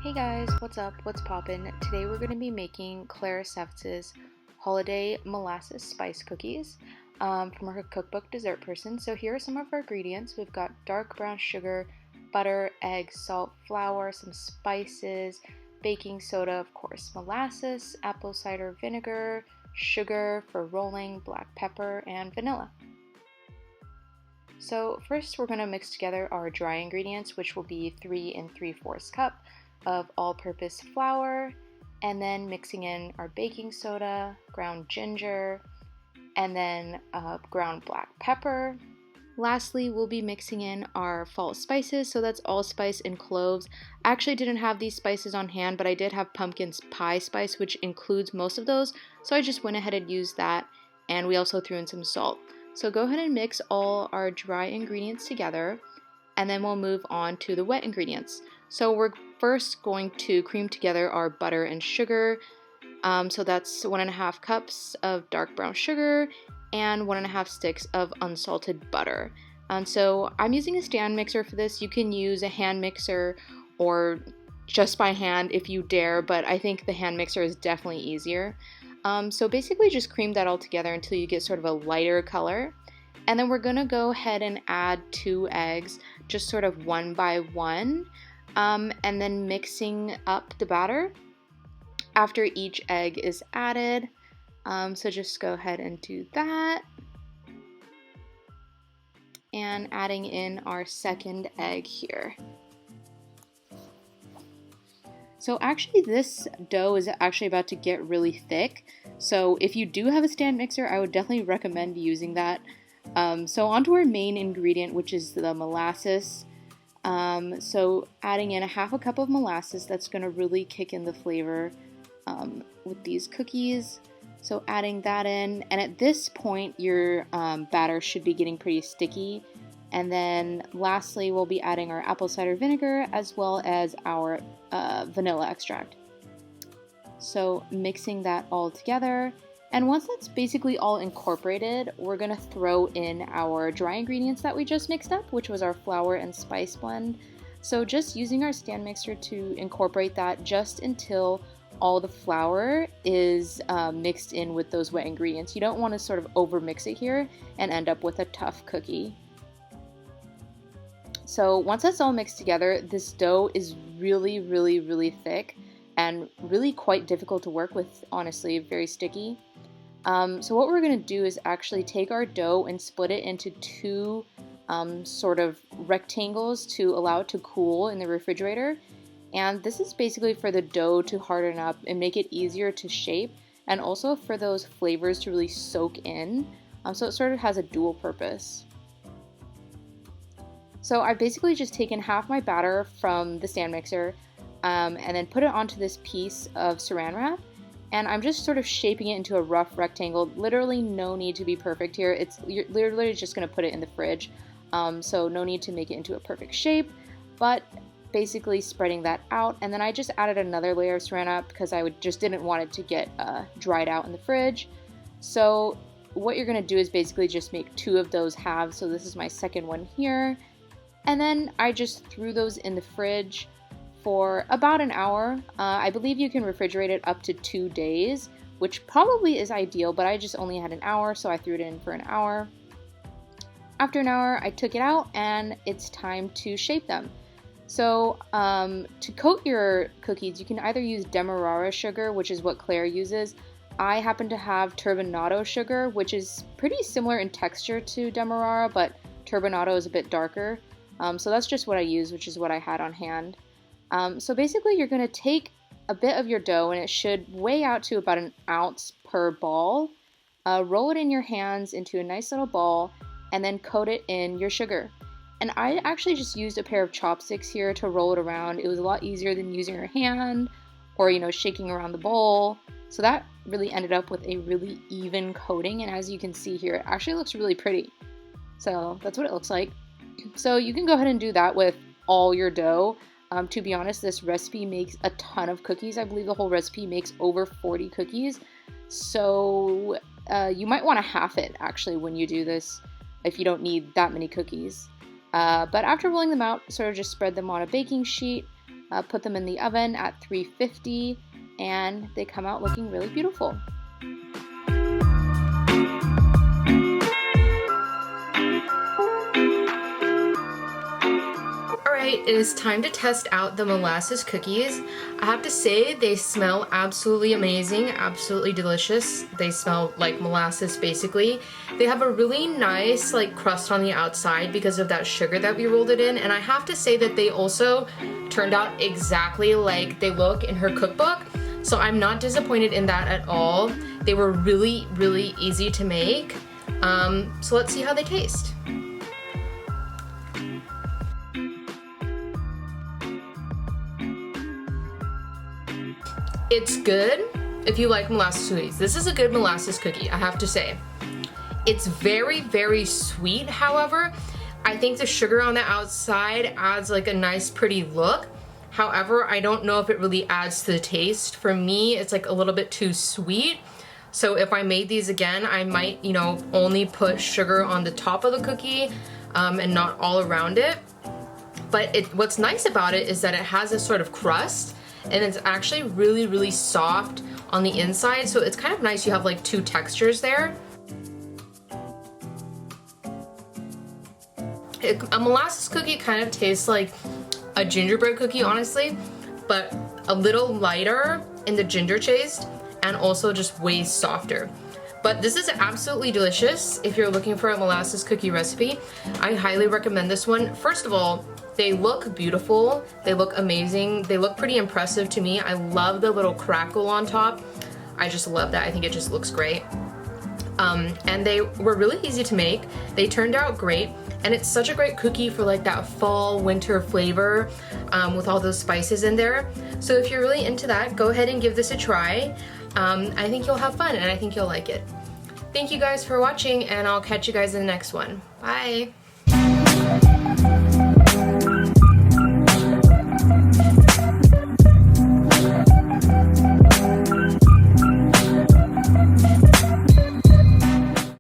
Hey guys, what's up? What's poppin'? Today we're going to be making Claire Saffitz's holiday molasses spice cookies from her cookbook Dessert Person. So here are some of our ingredients. We've got dark brown sugar, butter, eggs, salt, flour, some spices, baking soda, of course, molasses, apple cider vinegar, sugar for rolling, black pepper, and vanilla. So first we're going to mix together our dry ingredients, which will be 3 3/4 cup of all-purpose flour, and then mixing in our baking soda, ground ginger, and then ground black pepper. Lastly, we'll be mixing in our fall spices, so that's allspice and cloves. I actually didn't have these spices on hand, but I did have pumpkin pie spice, which includes most of those, so I just went ahead and used that, and we also threw in some salt. So go ahead and mix all our dry ingredients together, and then we'll move on to the wet ingredients. So we're first going to cream together our butter and sugar. So that's 1.5 cups of dark brown sugar and 1.5 sticks of unsalted butter. So I'm using a stand mixer for this. You can use a hand mixer or just by hand if you dare, but I think the hand mixer is definitely easier. So basically just cream that all together until you get sort of a lighter color. And then we're gonna go ahead and add 2 eggs, just sort of one by one. And then mixing up the batter after each egg is added. So just go ahead and do that. And adding in our second egg here. So actually this dough is actually about to get really thick. So if you do have a stand mixer, I would definitely recommend using that. So onto our main ingredient, which is the molasses. So adding in 1/2 cup of molasses, that's going to really kick in the flavor with these cookies. So adding that in, and at this point your batter should be getting pretty sticky. And then lastly we'll be adding our apple cider vinegar as well as our vanilla extract. So mixing that all together. And once that's basically all incorporated, we're going to throw in our dry ingredients that we just mixed up, which was our flour and spice blend. So just using our stand mixer to incorporate that just until all the flour is mixed in with those wet ingredients. You don't want to sort of over mix it here and end up with a tough cookie. So once that's all mixed together, this dough is really thick and really quite difficult to work with, honestly, very sticky. So what we're going to do is actually take our dough and split it into 2 sort of rectangles to allow it to cool in the refrigerator. And this is basically for the dough to harden up and make it easier to shape, and also for those flavors to really soak in. So it sort of has a dual purpose. So I've basically just taken half my batter from the stand mixer and then put it onto this piece of saran wrap. And I'm just sort of shaping it into a rough rectangle. Literally no need to be perfect here. You're literally just going to put it in the fridge. So no need to make it into a perfect shape, but basically spreading that out. And then I just added another layer of saran wrap because I just didn't want it to get dried out in the fridge. So what you're going to do is basically just make 2 of those halves. So this is my second one here. And then I just threw those in the fridge for about an hour. I believe you can refrigerate it up to 2 days, which probably is ideal, but I just only had an hour, so I threw it in for an hour. After an hour, I took it out, and it's time to shape them. So to coat your cookies, you can either use demerara sugar, which is what Claire uses. I happen to have turbinado sugar, which is pretty similar in texture to demerara, but turbinado is a bit darker. So that's just what I use, which is what I had on hand. So basically you're going to take a bit of your dough, and it should weigh out to about 1 ounce per ball. Roll it in your hands into a nice little ball, and then coat it in your sugar. And I actually just used a pair of chopsticks here to roll it around. It was a lot easier than using your hand or, shaking around the bowl. So that really ended up with a really even coating, and as you can see here, it actually looks really pretty. So that's what it looks like. So you can go ahead and do that with all your dough. To be honest, this recipe makes a ton of cookies. I believe the whole recipe makes over 40 cookies. So you might want to half it actually when you do this if you don't need that many cookies. But after rolling them out, sort of just spread them on a baking sheet, put them in the oven at 350, and they come out looking really beautiful. Alright, it is time to test out the molasses cookies. I have to say they smell absolutely amazing, absolutely delicious. They smell like molasses basically. They have a really nice like crust on the outside because of that sugar that we rolled it in, and I have to say that they also turned out exactly like they look in her cookbook. So I'm not disappointed in that at all. They were really, really easy to make. So let's see how they taste. It's good if you like molasses cookies. This is a good molasses cookie, I have to say. It's very, very sweet, however. I think the sugar on the outside adds like a nice, pretty look. However, I don't know if it really adds to the taste. For me, it's like a little bit too sweet. So if I made these again, I might, you know, only put sugar on the top of the cookie and not all around it. But what's nice about it is that it has this sort of crust, and it's actually really, really soft on the inside, so it's kind of nice. You have like two textures there. A molasses cookie kind of tastes like a gingerbread cookie, honestly, but a little lighter in the ginger taste and also just way softer. But this is absolutely delicious. If you're looking for a molasses cookie recipe, I highly recommend this one. First of all, they look beautiful, they look amazing, they look pretty impressive to me. I love the little crackle on top. I just love that. I think it just looks great. And they were really easy to make. They turned out great, and it's such a great cookie for like that fall winter flavor with all those spices in there. So if you're really into that, go ahead and give this a try. I think you'll have fun, and I think you'll like it. Thank you guys for watching, and I'll catch you guys in the next one. Bye!